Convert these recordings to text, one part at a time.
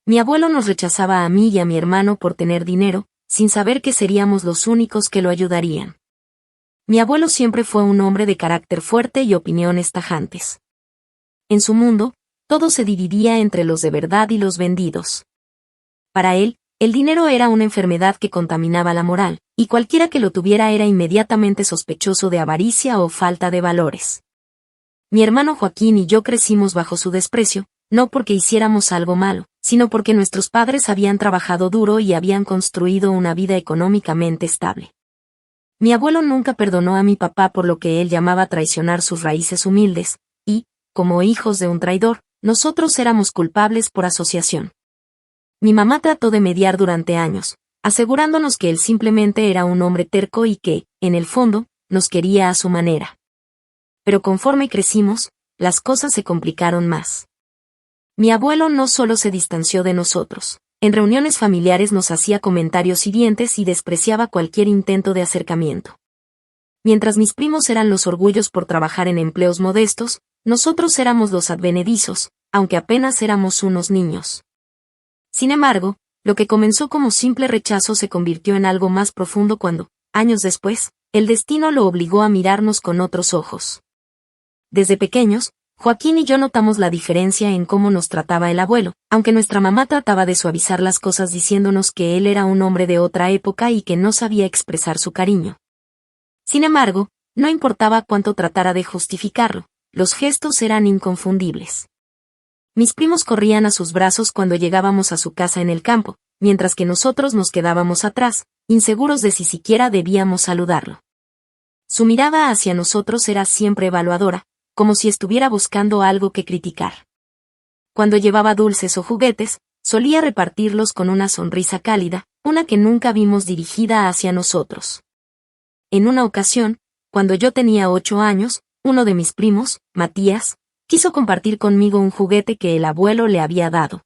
Mi abuelo nos rechazaba a mí y a mi hermano por tener dinero, sin saber que seríamos los únicos que lo ayudarían. Mi abuelo siempre fue un hombre de carácter fuerte y opiniones tajantes. En su mundo, todo se dividía entre los de verdad y los vendidos. Para él, el dinero era una enfermedad que contaminaba la moral, y cualquiera que lo tuviera era inmediatamente sospechoso de avaricia o falta de valores. Mi hermano Joaquín y yo crecimos bajo su desprecio, no porque hiciéramos algo malo, sino porque nuestros padres habían trabajado duro y habían construido una vida económicamente estable. Mi abuelo nunca perdonó a mi papá por lo que él llamaba traicionar sus raíces humildes, y, como hijos de un traidor, nosotros éramos culpables por asociación. Mi mamá trató de mediar durante años, asegurándonos que él simplemente era un hombre terco y que, en el fondo, nos quería a su manera. Pero conforme crecimos, las cosas se complicaron más. Mi abuelo no solo se distanció de nosotros, en reuniones familiares nos hacía comentarios hirientes y despreciaba cualquier intento de acercamiento. Mientras mis primos eran los orgullos por trabajar en empleos modestos, nosotros éramos los advenedizos, aunque apenas éramos unos niños. Sin embargo, lo que comenzó como simple rechazo se convirtió en algo más profundo cuando, años después, el destino lo obligó a mirarnos con otros ojos. Desde pequeños, Joaquín y yo notamos la diferencia en cómo nos trataba el abuelo, aunque nuestra mamá trataba de suavizar las cosas diciéndonos que él era un hombre de otra época y que no sabía expresar su cariño. Sin embargo, no importaba cuánto tratara de justificarlo, los gestos eran inconfundibles. Mis primos corrían a sus brazos cuando llegábamos a su casa en el campo, mientras que nosotros nos quedábamos atrás, inseguros de si siquiera debíamos saludarlo. Su mirada hacia nosotros era siempre evaluadora, como si estuviera buscando algo que criticar. Cuando llevaba dulces o juguetes, solía repartirlos con una sonrisa cálida, una que nunca vimos dirigida hacia nosotros. En una ocasión, cuando yo tenía 8 años, uno de mis primos, Matías, quiso compartir conmigo un juguete que el abuelo le había dado.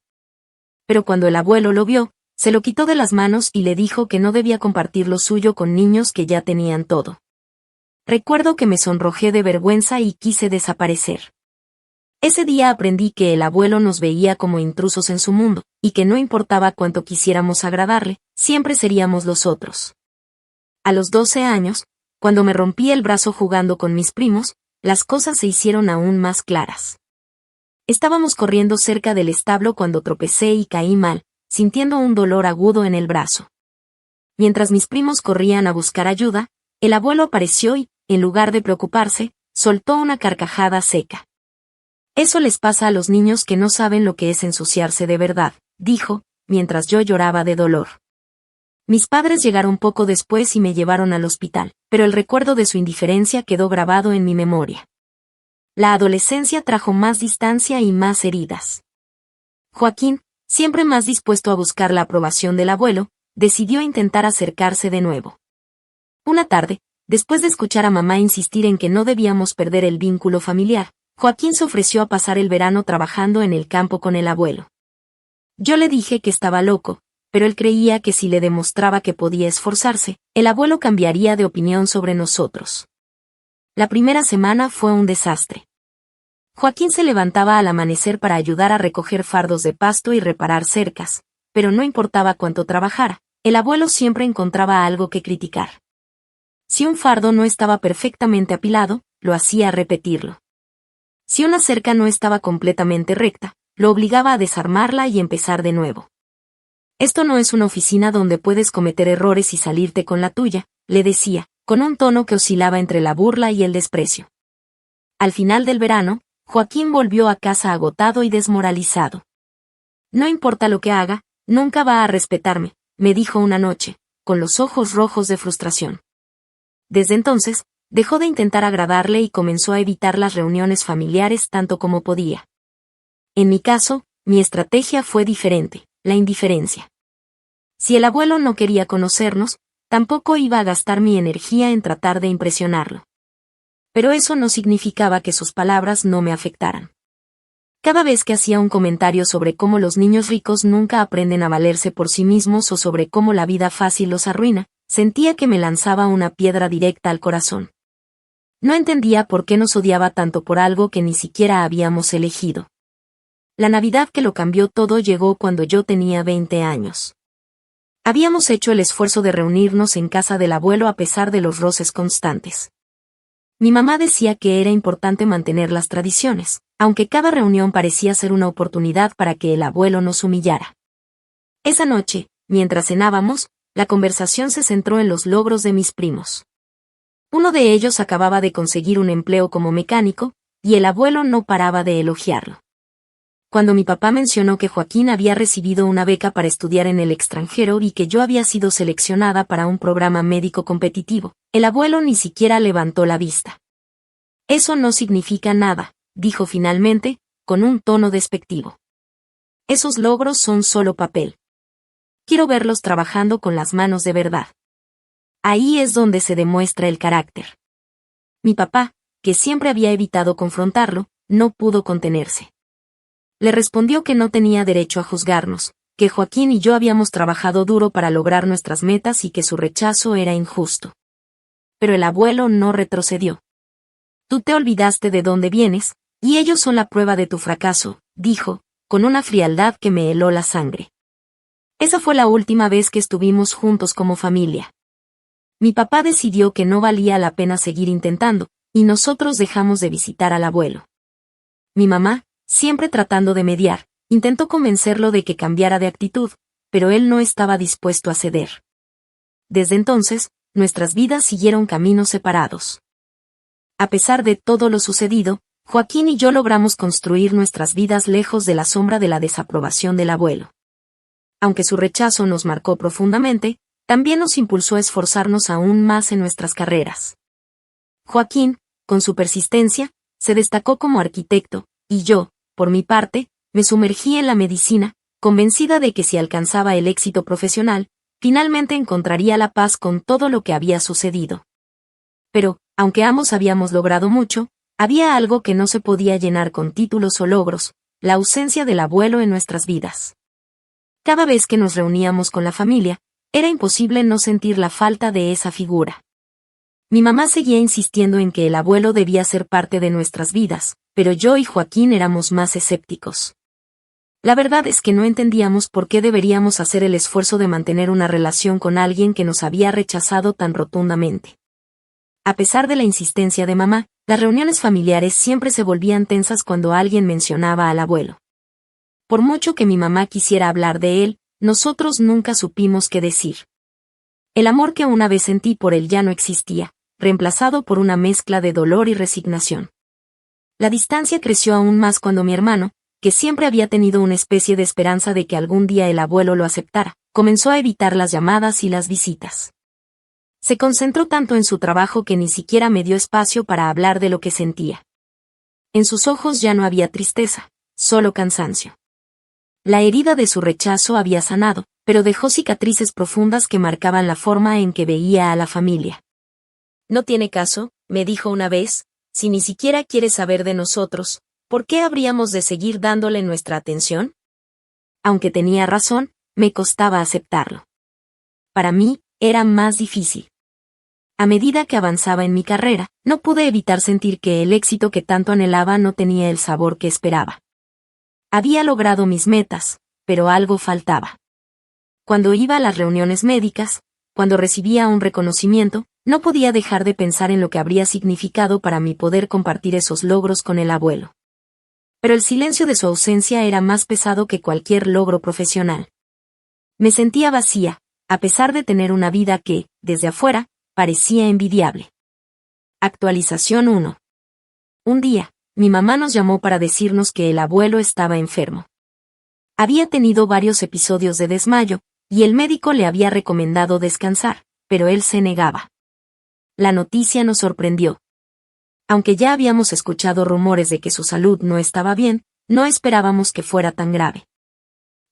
Pero cuando el abuelo lo vio, se lo quitó de las manos y le dijo que no debía compartir lo suyo con niños que ya tenían todo. Recuerdo que me sonrojé de vergüenza y quise desaparecer. Ese día aprendí que el abuelo nos veía como intrusos en su mundo, y que no importaba cuánto quisiéramos agradarle, siempre seríamos los otros. A los 12 años, cuando me rompí el brazo jugando con mis primos, las cosas se hicieron aún más claras. Estábamos corriendo cerca del establo cuando tropecé y caí mal, sintiendo un dolor agudo en el brazo. Mientras mis primos corrían a buscar ayuda, el abuelo apareció y, en lugar de preocuparse, soltó una carcajada seca. Eso les pasa a los niños que no saben lo que es ensuciarse de verdad, dijo, mientras yo lloraba de dolor. Mis padres llegaron poco después y me llevaron al hospital, pero el recuerdo de su indiferencia quedó grabado en mi memoria. La adolescencia trajo más distancia y más heridas. Joaquín, siempre más dispuesto a buscar la aprobación del abuelo, decidió intentar acercarse de nuevo. Una tarde, después de escuchar a mamá insistir en que no debíamos perder el vínculo familiar, Joaquín se ofreció a pasar el verano trabajando en el campo con el abuelo. Yo le dije que estaba loco, pero él creía que si le demostraba que podía esforzarse, el abuelo cambiaría de opinión sobre nosotros. La primera semana fue un desastre. Joaquín se levantaba al amanecer para ayudar a recoger fardos de pasto y reparar cercas, pero no importaba cuánto trabajara, el abuelo siempre encontraba algo que criticar. Si un fardo no estaba perfectamente apilado, lo hacía repetirlo. Si una cerca no estaba completamente recta, lo obligaba a desarmarla y empezar de nuevo. Esto no es una oficina donde puedes cometer errores y salirte con la tuya, le decía, con un tono que oscilaba entre la burla y el desprecio. Al final del verano, Joaquín volvió a casa agotado y desmoralizado. No importa lo que haga, nunca va a respetarme, me dijo una noche, con los ojos rojos de frustración. Desde entonces, dejó de intentar agradarle y comenzó a evitar las reuniones familiares tanto como podía. En mi caso, mi estrategia fue diferente, la indiferencia. Si el abuelo no quería conocernos, tampoco iba a gastar mi energía en tratar de impresionarlo. Pero eso no significaba que sus palabras no me afectaran. Cada vez que hacía un comentario sobre cómo los niños ricos nunca aprenden a valerse por sí mismos o sobre cómo la vida fácil los arruina, sentía que me lanzaba una piedra directa al corazón. No entendía por qué nos odiaba tanto por algo que ni siquiera habíamos elegido. La Navidad que lo cambió todo llegó cuando yo tenía 20 años. Habíamos hecho el esfuerzo de reunirnos en casa del abuelo a pesar de los roces constantes. Mi mamá decía que era importante mantener las tradiciones, aunque cada reunión parecía ser una oportunidad para que el abuelo nos humillara. Esa noche, mientras cenábamos, la conversación se centró en los logros de mis primos. Uno de ellos acababa de conseguir un empleo como mecánico, y el abuelo no paraba de elogiarlo. Cuando mi papá mencionó que Joaquín había recibido una beca para estudiar en el extranjero y que yo había sido seleccionada para un programa médico competitivo, el abuelo ni siquiera levantó la vista. Eso no significa nada, dijo finalmente, con un tono despectivo. Esos logros son solo papel. Quiero verlos trabajando con las manos de verdad. Ahí es donde se demuestra el carácter. Mi papá, que siempre había evitado confrontarlo, no pudo contenerse. Le respondió que no tenía derecho a juzgarnos, que Joaquín y yo habíamos trabajado duro para lograr nuestras metas y que su rechazo era injusto. Pero el abuelo no retrocedió. Tú te olvidaste de dónde vienes, y ellos son la prueba de tu fracaso, dijo, con una frialdad que me heló la sangre. Esa fue la última vez que estuvimos juntos como familia. Mi papá decidió que no valía la pena seguir intentando, y nosotros dejamos de visitar al abuelo. Mi mamá, siempre tratando de mediar, intentó convencerlo de que cambiara de actitud, pero él no estaba dispuesto a ceder. Desde entonces, nuestras vidas siguieron caminos separados. A pesar de todo lo sucedido, Joaquín y yo logramos construir nuestras vidas lejos de la sombra de la desaprobación del abuelo. Aunque su rechazo nos marcó profundamente, también nos impulsó a esforzarnos aún más en nuestras carreras. Joaquín, con su persistencia, se destacó como arquitecto, y yo, por mi parte, me sumergí en la medicina, convencida de que si alcanzaba el éxito profesional, finalmente encontraría la paz con todo lo que había sucedido. Pero, aunque ambos habíamos logrado mucho, había algo que no se podía llenar con títulos o logros, la ausencia del abuelo en nuestras vidas. Cada vez que nos reuníamos con la familia, era imposible no sentir la falta de esa figura. Mi mamá seguía insistiendo en que el abuelo debía ser parte de nuestras vidas, pero yo y Joaquín éramos más escépticos. La verdad es que no entendíamos por qué deberíamos hacer el esfuerzo de mantener una relación con alguien que nos había rechazado tan rotundamente. A pesar de la insistencia de mamá, las reuniones familiares siempre se volvían tensas cuando alguien mencionaba al abuelo. Por mucho que mi mamá quisiera hablar de él, nosotros nunca supimos qué decir. El amor que una vez sentí por él ya no existía, reemplazado por una mezcla de dolor y resignación. La distancia creció aún más cuando mi hermano, que siempre había tenido una especie de esperanza de que algún día el abuelo lo aceptara, comenzó a evitar las llamadas y las visitas. Se concentró tanto en su trabajo que ni siquiera me dio espacio para hablar de lo que sentía. En sus ojos ya no había tristeza, solo cansancio. La herida de su rechazo había sanado, pero dejó cicatrices profundas que marcaban la forma en que veía a la familia. No tiene caso, me dijo una vez, si ni siquiera quiere saber de nosotros, ¿por qué habríamos de seguir dándole nuestra atención? Aunque tenía razón, me costaba aceptarlo. Para mí, era más difícil. A medida que avanzaba en mi carrera, no pude evitar sentir que el éxito que tanto anhelaba no tenía el sabor que esperaba. Había logrado mis metas, pero algo faltaba. Cuando iba a las reuniones médicas, cuando recibía un reconocimiento, no podía dejar de pensar en lo que habría significado para mí poder compartir esos logros con el abuelo. Pero el silencio de su ausencia era más pesado que cualquier logro profesional. Me sentía vacía, a pesar de tener una vida que, desde afuera, parecía envidiable. Actualización 1. Un día, mi mamá nos llamó para decirnos que el abuelo estaba enfermo. Había tenido varios episodios de desmayo, y el médico le había recomendado descansar, pero él se negaba. La noticia nos sorprendió. Aunque ya habíamos escuchado rumores de que su salud no estaba bien, no esperábamos que fuera tan grave.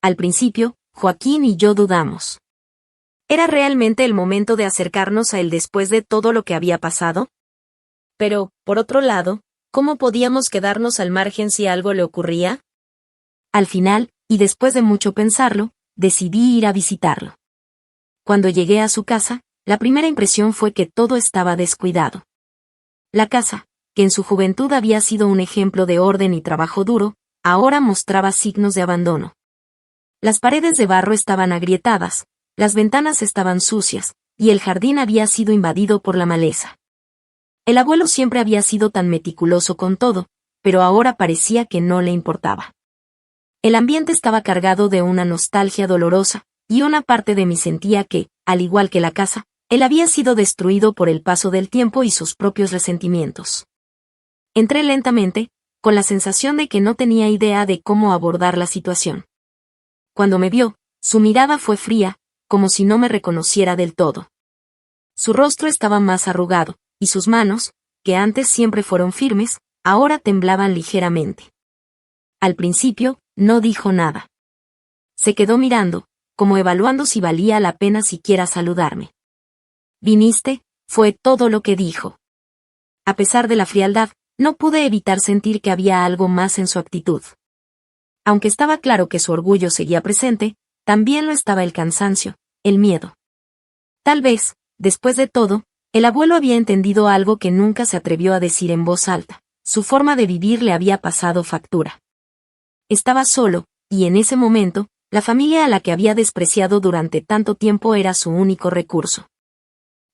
Al principio, Joaquín y yo dudamos. ¿Era realmente el momento de acercarnos a él después de todo lo que había pasado? Pero, por otro lado, ¿cómo podíamos quedarnos al margen si algo le ocurría? Al final, y después de mucho pensarlo, decidí ir a visitarlo. Cuando llegué a su casa, la primera impresión fue que todo estaba descuidado. La casa, que en su juventud había sido un ejemplo de orden y trabajo duro, ahora mostraba signos de abandono. Las paredes de barro estaban agrietadas, las ventanas estaban sucias, y el jardín había sido invadido por la maleza. El abuelo siempre había sido tan meticuloso con todo, pero ahora parecía que no le importaba. El ambiente estaba cargado de una nostalgia dolorosa, y una parte de mí sentía que, al igual que la casa, él había sido destruido por el paso del tiempo y sus propios resentimientos. Entré lentamente, con la sensación de que no tenía idea de cómo abordar la situación. Cuando me vio, su mirada fue fría, como si no me reconociera del todo. Su rostro estaba más arrugado, y sus manos, que antes siempre fueron firmes, ahora temblaban ligeramente. Al principio, no dijo nada. Se quedó mirando, como evaluando si valía la pena siquiera saludarme. «¿Viniste?», fue todo lo que dijo. A pesar de la frialdad, no pude evitar sentir que había algo más en su actitud. Aunque estaba claro que su orgullo seguía presente, también lo estaba el cansancio, el miedo. Tal vez, después de todo, el abuelo había entendido algo que nunca se atrevió a decir en voz alta. Su forma de vivir le había pasado factura. Estaba solo, y en ese momento, la familia a la que había despreciado durante tanto tiempo era su único recurso.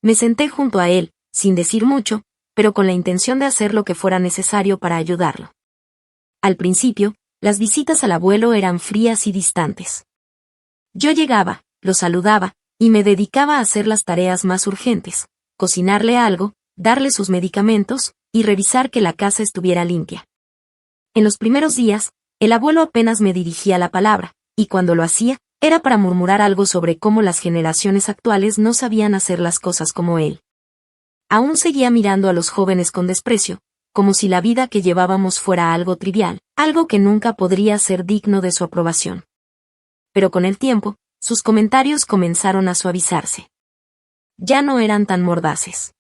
Me senté junto a él, sin decir mucho, pero con la intención de hacer lo que fuera necesario para ayudarlo. Al principio, las visitas al abuelo eran frías y distantes. Yo llegaba, lo saludaba, y me dedicaba a hacer las tareas más urgentes, cocinarle algo, darle sus medicamentos, y revisar que la casa estuviera limpia. En los primeros días, el abuelo apenas me dirigía la palabra, y cuando lo hacía, era para murmurar algo sobre cómo las generaciones actuales no sabían hacer las cosas como él. Aún seguía mirando a los jóvenes con desprecio, como si la vida que llevábamos fuera algo trivial, algo que nunca podría ser digno de su aprobación. Pero con el tiempo, sus comentarios comenzaron a suavizarse. Ya no eran tan mordaces.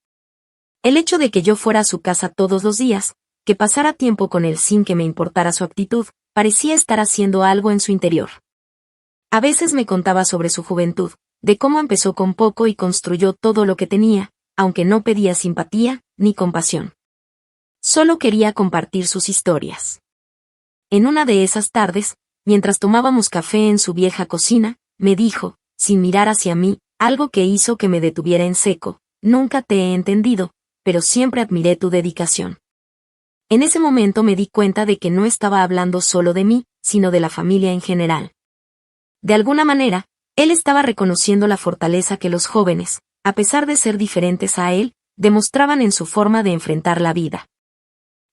El hecho de que yo fuera a su casa todos los días, que pasara tiempo con él sin que me importara su actitud, parecía estar haciendo algo en su interior. A veces me contaba sobre su juventud, de cómo empezó con poco y construyó todo lo que tenía, aunque no pedía simpatía, ni compasión. Solo quería compartir sus historias. En una de esas tardes, mientras tomábamos café en su vieja cocina, me dijo, sin mirar hacia mí, algo que hizo que me detuviera en seco: «Nunca te he entendido, pero siempre admiré tu dedicación». En ese momento me di cuenta de que no estaba hablando solo de mí, sino de la familia en general. De alguna manera, él estaba reconociendo la fortaleza que los jóvenes, a pesar de ser diferentes a él, demostraban en su forma de enfrentar la vida.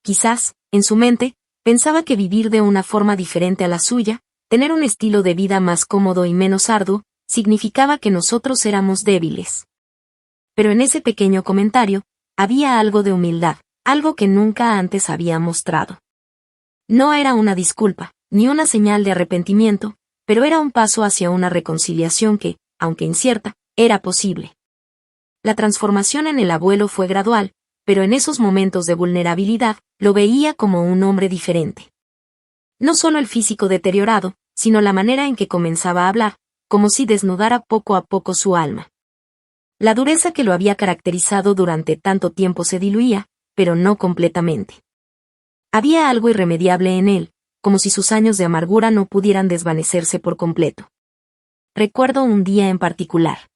Quizás, en su mente, pensaba que vivir de una forma diferente a la suya, tener un estilo de vida más cómodo y menos arduo, significaba que nosotros éramos débiles. Pero en ese pequeño comentario, había algo de humildad, algo que nunca antes había mostrado. No era una disculpa, ni una señal de arrepentimiento, pero era un paso hacia una reconciliación que, aunque incierta, era posible. La transformación en el abuelo fue gradual, pero en esos momentos de vulnerabilidad, lo veía como un hombre diferente. No solo el físico deteriorado, sino la manera en que comenzaba a hablar, como si desnudara poco a poco su alma. La dureza que lo había caracterizado durante tanto tiempo se diluía, pero no completamente. Había algo irremediable en él, como si sus años de amargura no pudieran desvanecerse por completo. Recuerdo un día en particular.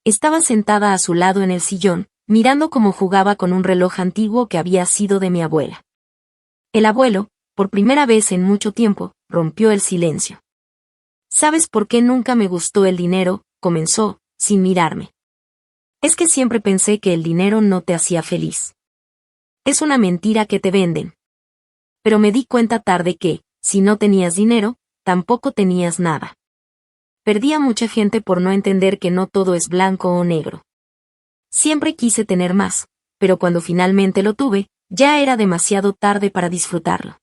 Estaba sentada a su lado en el sillón, mirando cómo jugaba con un reloj antiguo que había sido de mi abuela. El abuelo, por primera vez en mucho tiempo, rompió el silencio. «¿Sabes por qué nunca me gustó el dinero?», comenzó, sin mirarme. «Es que siempre pensé que el dinero no te hacía feliz. Es una mentira que te venden. Pero me di cuenta tarde que, si no tenías dinero, tampoco tenías nada. Perdí a mucha gente por no entender que no todo es blanco o negro. Siempre quise tener más, pero cuando finalmente lo tuve, ya era demasiado tarde para disfrutarlo».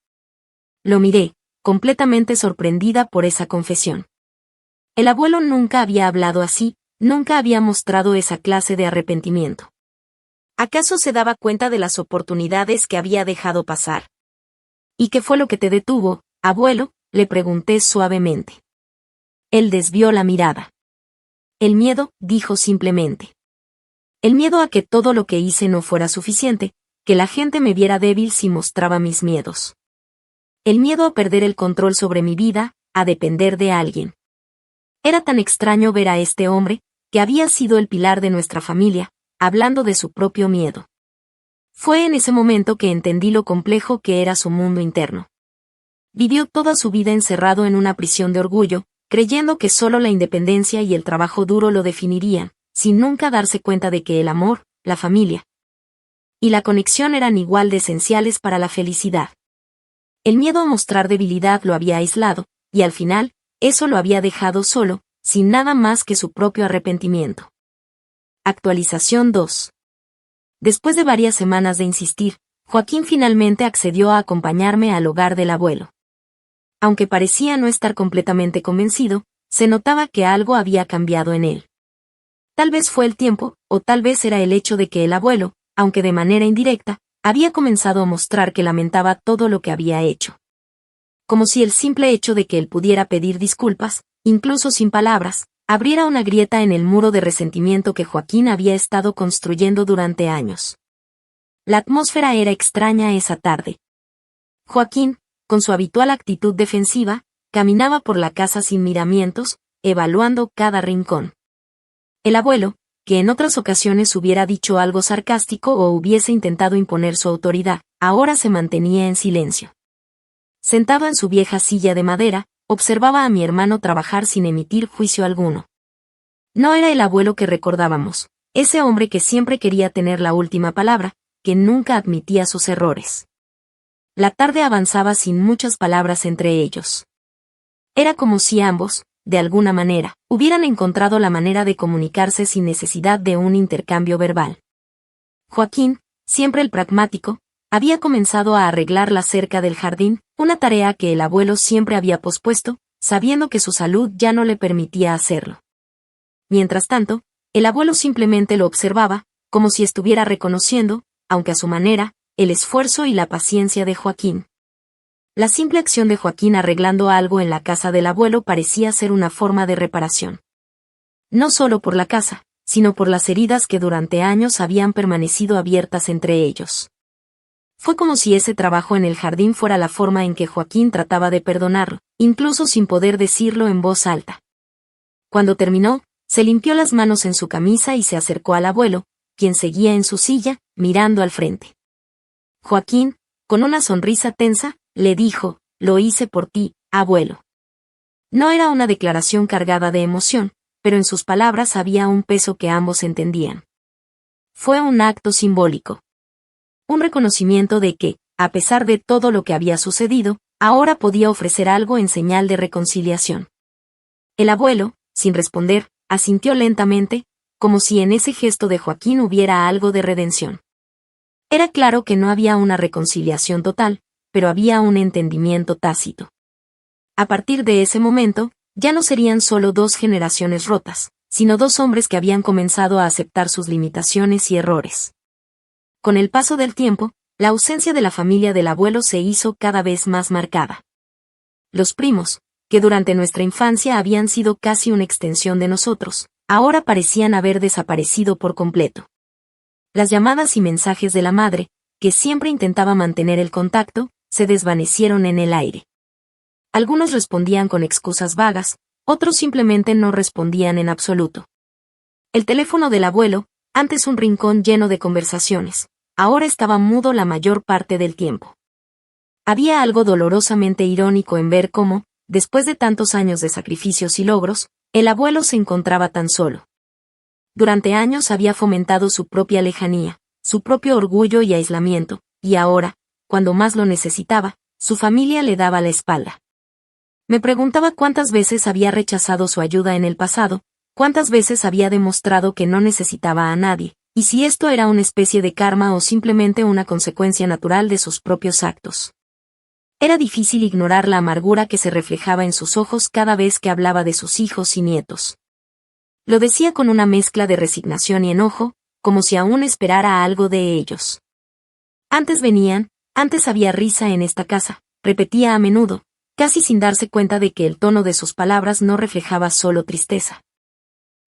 Lo miré, completamente sorprendida por esa confesión. El abuelo nunca había hablado así, nunca había mostrado esa clase de arrepentimiento. ¿Acaso se daba cuenta de las oportunidades que había dejado pasar? «¿Y qué fue lo que te detuvo, abuelo?», le pregunté suavemente. Él desvió la mirada. «El miedo», dijo simplemente. «El miedo a que todo lo que hice no fuera suficiente, que la gente me viera débil si mostraba mis miedos. el miedo a perder el control sobre mi vida, a depender de alguien. Era tan extraño ver a este hombre, que había sido el pilar de nuestra familia, hablando de su propio miedo. Fue en ese momento que entendí lo complejo que era su mundo interno. Vivió toda su vida encerrado en una prisión de orgullo, creyendo que solo la independencia y el trabajo duro lo definirían, sin nunca darse cuenta de que el amor, la familia y la conexión eran igual de esenciales para la felicidad. El miedo a mostrar debilidad lo había aislado, y al final, eso lo había dejado solo, sin nada más que su propio arrepentimiento. Actualización 2. Después de varias semanas de insistir, Joaquín finalmente accedió a acompañarme al hogar del abuelo. Aunque parecía no estar completamente convencido, se notaba que algo había cambiado en él. Tal vez fue el tiempo, o tal vez era el hecho de que el abuelo, aunque de manera indirecta, había comenzado a mostrar que lamentaba todo lo que había hecho. Como si el simple hecho de que él pudiera pedir disculpas, incluso sin palabras, abriera una grieta en el muro de resentimiento que Joaquín había estado construyendo durante años. La atmósfera era extraña esa tarde. Joaquín, con su habitual actitud defensiva, caminaba por la casa sin miramientos, evaluando cada rincón. El abuelo, que en otras ocasiones hubiera dicho algo sarcástico o hubiese intentado imponer su autoridad, ahora se mantenía en silencio. Sentado en su vieja silla de madera, observaba a mi hermano trabajar sin emitir juicio alguno. No era el abuelo que recordábamos, ese hombre que siempre quería tener la última palabra, que nunca admitía sus errores. La tarde avanzaba sin muchas palabras entre ellos. Era como si ambos, de alguna manera, hubieran encontrado la manera de comunicarse sin necesidad de un intercambio verbal. Joaquín, siempre el pragmático, había comenzado a arreglar la cerca del jardín, una tarea que el abuelo siempre había pospuesto, sabiendo que su salud ya no le permitía hacerlo. Mientras tanto, el abuelo simplemente lo observaba, como si estuviera reconociendo, aunque a su manera, el esfuerzo y la paciencia de Joaquín. La simple acción de Joaquín arreglando algo en la casa del abuelo parecía ser una forma de reparación. No solo por la casa, sino por las heridas que durante años habían permanecido abiertas entre ellos. Fue como si ese trabajo en el jardín fuera la forma en que Joaquín trataba de perdonarlo, incluso sin poder decirlo en voz alta. Cuando terminó, se limpió las manos en su camisa y se acercó al abuelo, quien seguía en su silla, mirando al frente. Joaquín, con una sonrisa tensa, le dijo: «Lo hice por ti, abuelo». No era una declaración cargada de emoción, pero en sus palabras había un peso que ambos entendían. Fue un acto simbólico. Un reconocimiento de que, a pesar de todo lo que había sucedido, ahora podía ofrecer algo en señal de reconciliación. El abuelo, sin responder, asintió lentamente, como si en ese gesto de Joaquín hubiera algo de redención. Era claro que no había una reconciliación total, pero había un entendimiento tácito. A partir de ese momento, ya no serían solo dos generaciones rotas, sino dos hombres que habían comenzado a aceptar sus limitaciones y errores. Con el paso del tiempo, la ausencia de la familia del abuelo se hizo cada vez más marcada. Los primos, que durante nuestra infancia habían sido casi una extensión de nosotros, ahora parecían haber desaparecido por completo. Las llamadas y mensajes de la madre, que siempre intentaba mantener el contacto, se desvanecieron en el aire. Algunos respondían con excusas vagas, otros simplemente no respondían en absoluto. El teléfono del abuelo, antes un rincón lleno de conversaciones, ahora estaba mudo la mayor parte del tiempo. Había algo dolorosamente irónico en ver cómo, después de tantos años de sacrificios y logros, el abuelo se encontraba tan solo. Durante años había fomentado su propia lejanía, su propio orgullo y aislamiento, y ahora, cuando más lo necesitaba, su familia le daba la espalda. Me preguntaba cuántas veces había rechazado su ayuda en el pasado, cuántas veces había demostrado que no necesitaba a nadie, y si esto era una especie de karma o simplemente una consecuencia natural de sus propios actos. Era difícil ignorar la amargura que se reflejaba en sus ojos cada vez que hablaba de sus hijos y nietos. Lo decía con una mezcla de resignación y enojo, como si aún esperara algo de ellos. Antes venían, antes había risa en esta casa, repetía a menudo, casi sin darse cuenta de que el tono de sus palabras no reflejaba solo tristeza,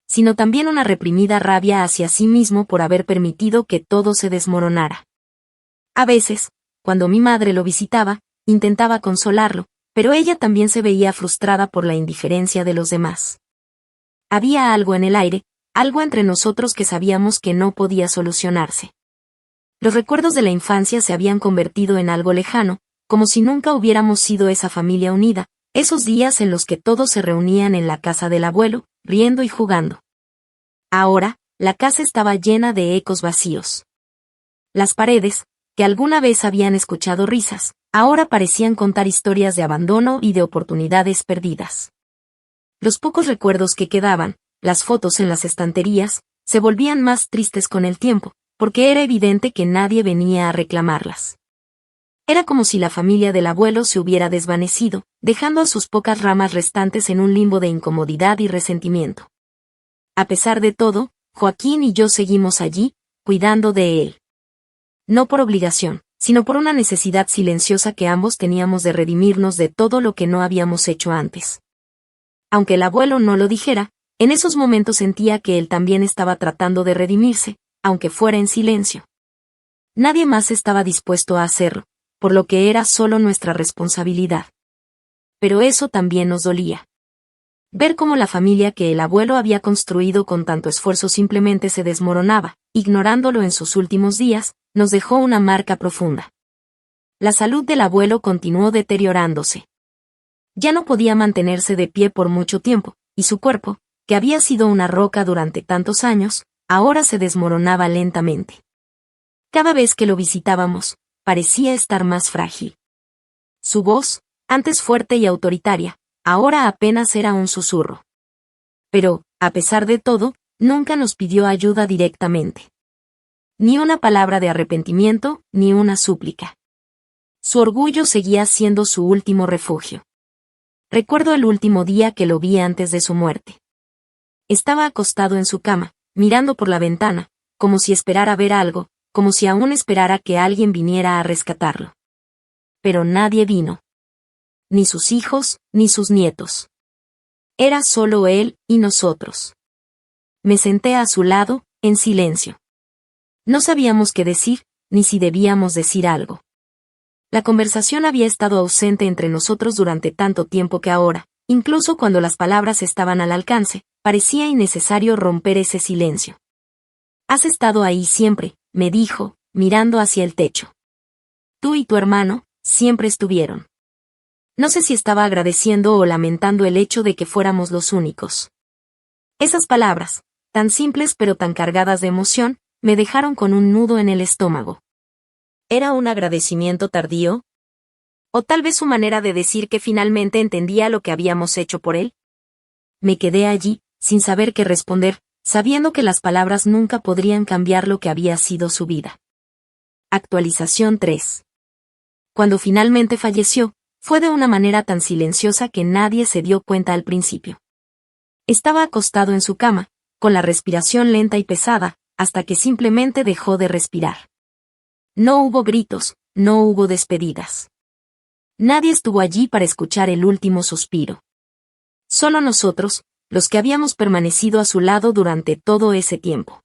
sino también una reprimida rabia hacia sí mismo por haber permitido que todo se desmoronara. A veces, cuando mi madre lo visitaba, intentaba consolarlo, pero ella también se veía frustrada por la indiferencia de los demás. Había algo en el aire, algo entre nosotros que sabíamos que no podía solucionarse. Los recuerdos de la infancia se habían convertido en algo lejano, como si nunca hubiéramos sido esa familia unida, esos días en los que todos se reunían en la casa del abuelo, riendo y jugando. Ahora, la casa estaba llena de ecos vacíos. Las paredes, que alguna vez habían escuchado risas, ahora parecían contar historias de abandono y de oportunidades perdidas. Los pocos recuerdos que quedaban, las fotos en las estanterías, se volvían más tristes con el tiempo, porque era evidente que nadie venía a reclamarlas. Era como si la familia del abuelo se hubiera desvanecido, dejando a sus pocas ramas restantes en un limbo de incomodidad y resentimiento. A pesar de todo, Joaquín y yo seguimos allí, cuidando de él. No por obligación, sino por una necesidad silenciosa que ambos teníamos de redimirnos de todo lo que no habíamos hecho antes. Aunque el abuelo no lo dijera, en esos momentos sentía que él también estaba tratando de redimirse, aunque fuera en silencio. Nadie más estaba dispuesto a hacerlo, por lo que era solo nuestra responsabilidad. Pero eso también nos dolía. Ver cómo la familia que el abuelo había construido con tanto esfuerzo simplemente se desmoronaba, ignorándolo en sus últimos días, nos dejó una marca profunda. La salud del abuelo continuó deteriorándose. Ya no podía mantenerse de pie por mucho tiempo, y su cuerpo, que había sido una roca durante tantos años, ahora se desmoronaba lentamente. Cada vez que lo visitábamos, parecía estar más frágil. Su voz, antes fuerte y autoritaria, ahora apenas era un susurro. Pero, a pesar de todo, nunca nos pidió ayuda directamente. Ni una palabra de arrepentimiento, ni una súplica. Su orgullo seguía siendo su último refugio. Recuerdo el último día que lo vi antes de su muerte. Estaba acostado en su cama, mirando por la ventana, como si esperara ver algo, como si aún esperara que alguien viniera a rescatarlo. Pero nadie vino. Ni sus hijos, ni sus nietos. Era solo él y nosotros. Me senté a su lado, en silencio. No sabíamos qué decir, ni si debíamos decir algo. La conversación había estado ausente entre nosotros durante tanto tiempo que ahora, incluso cuando las palabras estaban al alcance, parecía innecesario romper ese silencio. Has estado ahí siempre, me dijo, mirando hacia el techo. Tú y tu hermano, siempre estuvieron. No sé si estaba agradeciendo o lamentando el hecho de que fuéramos los únicos. Esas palabras, tan simples pero tan cargadas de emoción, me dejaron con un nudo en el estómago. ¿Era un agradecimiento tardío? ¿O tal vez su manera de decir que finalmente entendía lo que habíamos hecho por él? Me quedé allí, sin saber qué responder, sabiendo que las palabras nunca podrían cambiar lo que había sido su vida. Actualización 3. Cuando finalmente falleció, fue de una manera tan silenciosa que nadie se dio cuenta al principio. Estaba acostado en su cama, con la respiración lenta y pesada, hasta que simplemente dejó de respirar. No hubo gritos, no hubo despedidas. Nadie estuvo allí para escuchar el último suspiro. Solo nosotros, los que habíamos permanecido a su lado durante todo ese tiempo.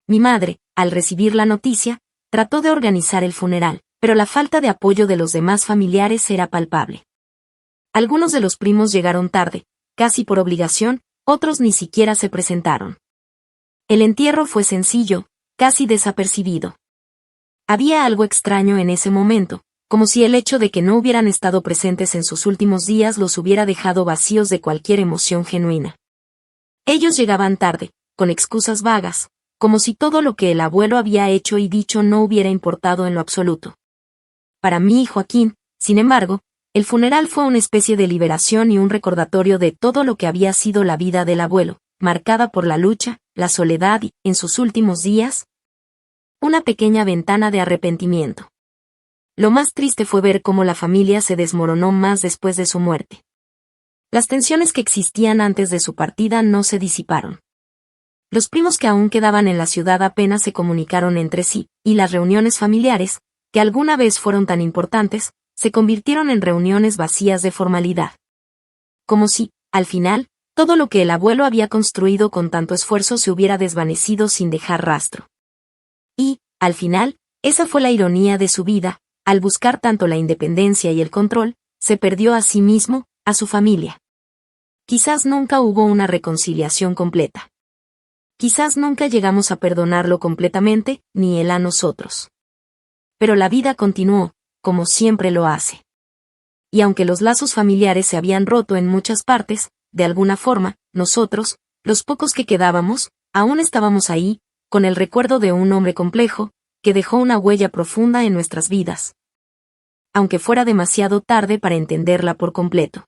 Mi madre, al recibir la noticia, trató de organizar el funeral, pero la falta de apoyo de los demás familiares era palpable. Algunos de los primos llegaron tarde, casi por obligación, otros ni siquiera se presentaron. El entierro fue sencillo, casi desapercibido. Había algo extraño en ese momento, como si el hecho de que no hubieran estado presentes en sus últimos días los hubiera dejado vacíos de cualquier emoción genuina. Ellos llegaban tarde, con excusas vagas, como si todo lo que el abuelo había hecho y dicho no hubiera importado en lo absoluto. Para mí y Joaquín, sin embargo, el funeral fue una especie de liberación y un recordatorio de todo lo que había sido la vida del abuelo, marcada por la lucha, la soledad y, en sus últimos días, una pequeña ventana de arrepentimiento. Lo más triste fue ver cómo la familia se desmoronó más después de su muerte. Las tensiones que existían antes de su partida no se disiparon. Los primos que aún quedaban en la ciudad apenas se comunicaron entre sí, y las reuniones familiares, que alguna vez fueron tan importantes, se convirtieron en reuniones vacías de formalidad. Como si, al final, todo lo que el abuelo había construido con tanto esfuerzo se hubiera desvanecido sin dejar rastro. Y, al final, esa fue la ironía de su vida, al buscar tanto la independencia y el control, se perdió a sí mismo, a su familia. Quizás nunca hubo una reconciliación completa. Quizás nunca llegamos a perdonarlo completamente, ni él a nosotros. Pero la vida continuó, como siempre lo hace. Y aunque los lazos familiares se habían roto en muchas partes, de alguna forma, nosotros, los pocos que quedábamos, aún estábamos ahí, con el recuerdo de un hombre complejo, que dejó una huella profunda en nuestras vidas. Aunque fuera demasiado tarde para entenderla por completo.